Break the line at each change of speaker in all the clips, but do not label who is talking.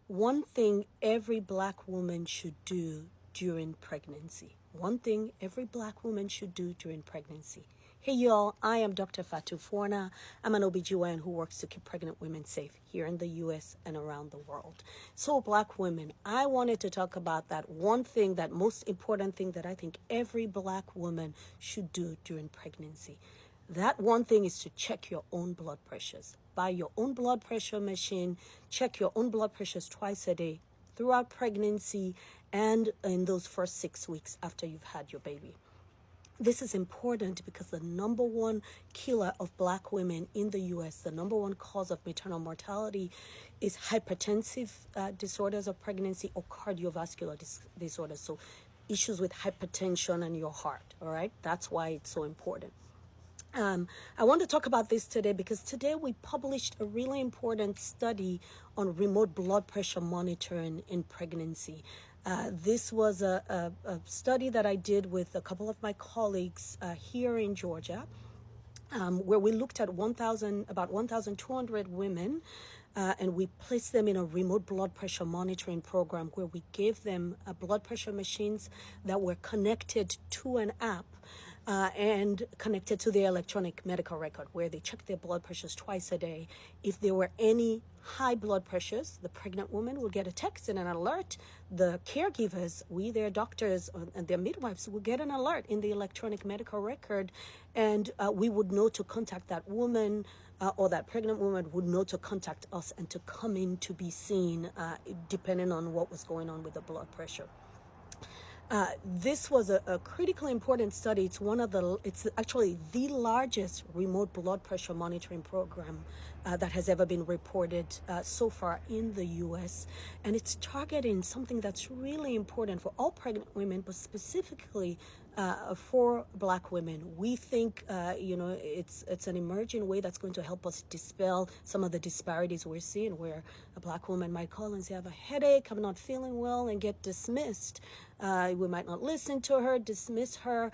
One thing every black woman should do during pregnancy. One thing every black woman should do during pregnancy. Hey y'all, I am Dr. Fatu Forna. I'm an OBGYN who works to keep pregnant women safe here in the US and around the world. So black women, I wanted to talk about that one thing, that most important thing that I think every black woman should do during pregnancy. That one thing is to check your own blood pressures. Buy your own blood pressure machine, check your own blood pressures twice a day throughout pregnancy and in those first 6 weeks after you've had your baby. This is important because the number one killer of black women in the US, the number one cause of maternal mortality, is hypertensive disorders of pregnancy or cardiovascular disorders. So issues with hypertension and your heart, all right? That's why it's so important. I want to talk about this today because today we published a really important study on remote blood pressure monitoring in pregnancy. This was a study that I did with a couple of my colleagues here in Georgia. Where we looked at about 1,200 women, and we placed them in a remote blood pressure monitoring program where we gave them blood pressure machines that were connected to an app and connected to their electronic medical record, where they checked their blood pressures twice a day. If there were any high blood pressures, the pregnant woman would get a text and an alert. The caregivers, their doctors and their midwives, would get an alert in the electronic medical record, and we would know to contact that woman, or that pregnant woman would know to contact us and to come in to be seen, depending on what was going on with the blood pressure. This was a critically important study. It's actually the largest remote blood pressure monitoring program that has ever been reported so far in the U.S. And it's targeting something that's really important for all pregnant women, but specifically for black women. We think, it's an emerging way that's going to help us dispel some of the disparities we're seeing, where a black woman might call and say, I have a headache, I'm not feeling well, and get dismissed. We might not listen to her, dismiss her,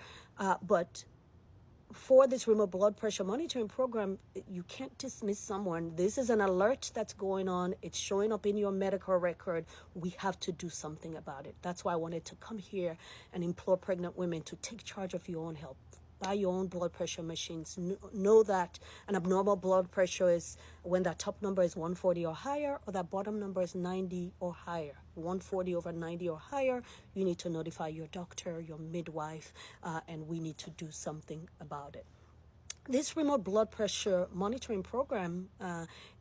but for this remote blood pressure monitoring program, you can't dismiss someone. This is an alert that's going on. It's showing up in your medical record. We have to do something about it. That's why I wanted to come here and implore pregnant women to take charge of your own health. Buy your own blood pressure machines. Know that an abnormal blood pressure is when that top number is 140 or higher, or that bottom number is 90 or higher. 140 over 90 or higher, you need to notify your doctor, your midwife, and we need to do something about it. This remote blood pressure monitoring program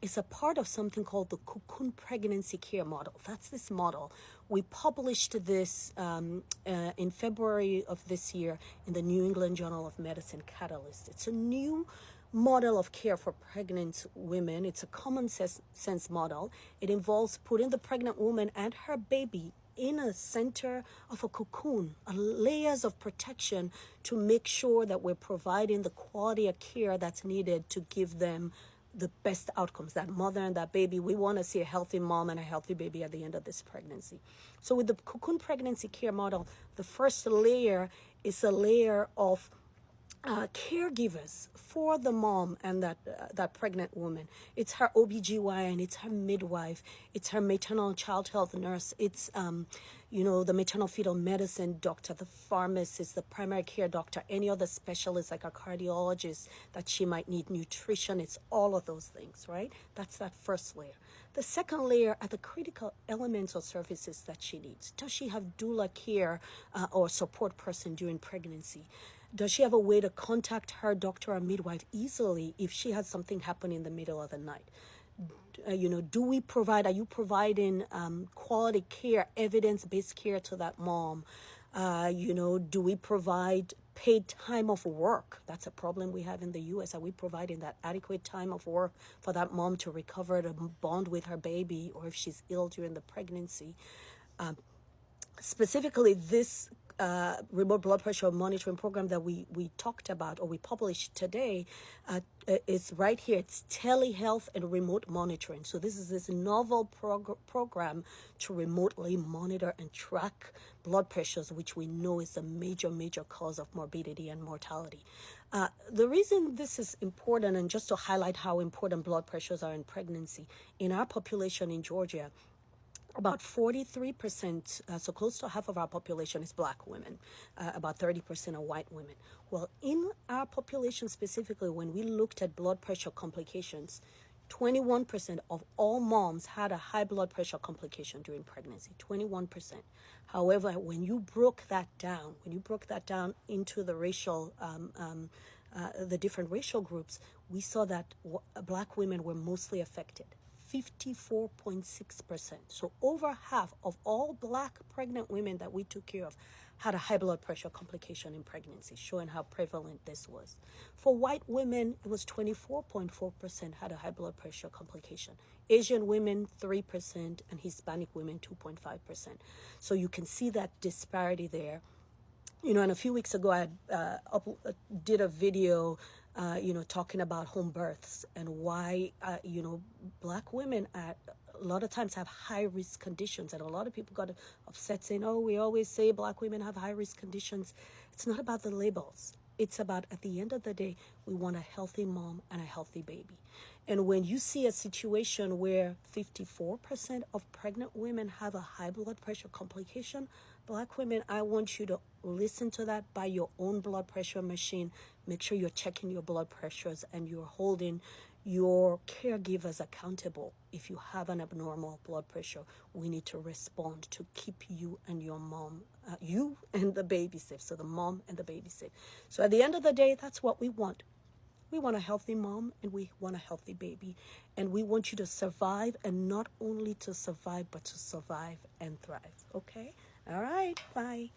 is a part of something called the Cocoon Pregnancy Care Model. That's this model. We published this in February of this year in the New England Journal of Medicine Catalyst. It's a new model of care for pregnant women. It's a common sense model. It involves putting the pregnant woman and her baby in a center of a cocoon, layers of protection to make sure that we're providing the quality of care that's needed to give them the best outcomes, that mother and that baby. We want to see a healthy mom and a healthy baby at the end of this pregnancy. So with the Cocoon Pregnancy Care Model, the first layer is a layer of caregivers for the mom and that pregnant woman. It's her OBGYN, it's her midwife, it's her maternal and child health nurse, it's the maternal fetal medicine doctor, the pharmacist, the primary care doctor, any other specialist like a cardiologist that she might need, nutrition. It's all of those things, right? That's that first layer. The second layer are the critical elements or services that she needs. Does she have doula care or support person during pregnancy? Does she have a way to contact her doctor or midwife easily if she has something happen in the middle of the night? Are you providing quality care, evidence-based care to that mom? Do we provide paid time of work? That's a problem we have in the U.S. Are we providing that adequate time of work for that mom to recover, to bond with her baby, or if she's ill during the pregnancy? Specifically, this remote blood pressure monitoring program that we talked about, or we published today, is right here. It's telehealth and remote monitoring. So this is this novel program to remotely monitor and track blood pressures, which we know is a major cause of morbidity and mortality. The reason this is important, and just to highlight how important blood pressures are in pregnancy, in our population in Georgia, about 43%, so close to half of our population is black women. About 30% are white women. Well, in our population specifically, when we looked at blood pressure complications, 21% of all moms had a high blood pressure complication during pregnancy. 21%. However, when you broke that down, into the racial, the different racial groups, we saw that black women were mostly affected. 54.6%. So over half of all black pregnant women that we took care of had a high blood pressure complication in pregnancy, showing how prevalent this was. For white women, it was 24.4% had a high blood pressure complication. Asian women, 3%, and Hispanic women, 2.5%. So you can see that disparity there. And a few weeks ago, I did a video, talking about home births and why, black women a lot of times have high risk conditions. And a lot of people got upset saying, oh, we always say black women have high risk conditions. It's not about the labels. It's about, at the end of the day, we want a healthy mom and a healthy baby. And when you see a situation where 54% of pregnant women have a high blood pressure complication, black women, I want you to listen to that, buy your own blood pressure machine. Make sure you're checking your blood pressures and you're holding your caregivers accountable. If you have an abnormal blood pressure, we need to respond to keep you and your mom, you and the baby safe. So the mom and the baby safe. So at the end of the day, that's what we want. We want a healthy mom and we want a healthy baby. And we want you to survive, and not only to survive, but to survive and thrive. Okay? All right. Bye.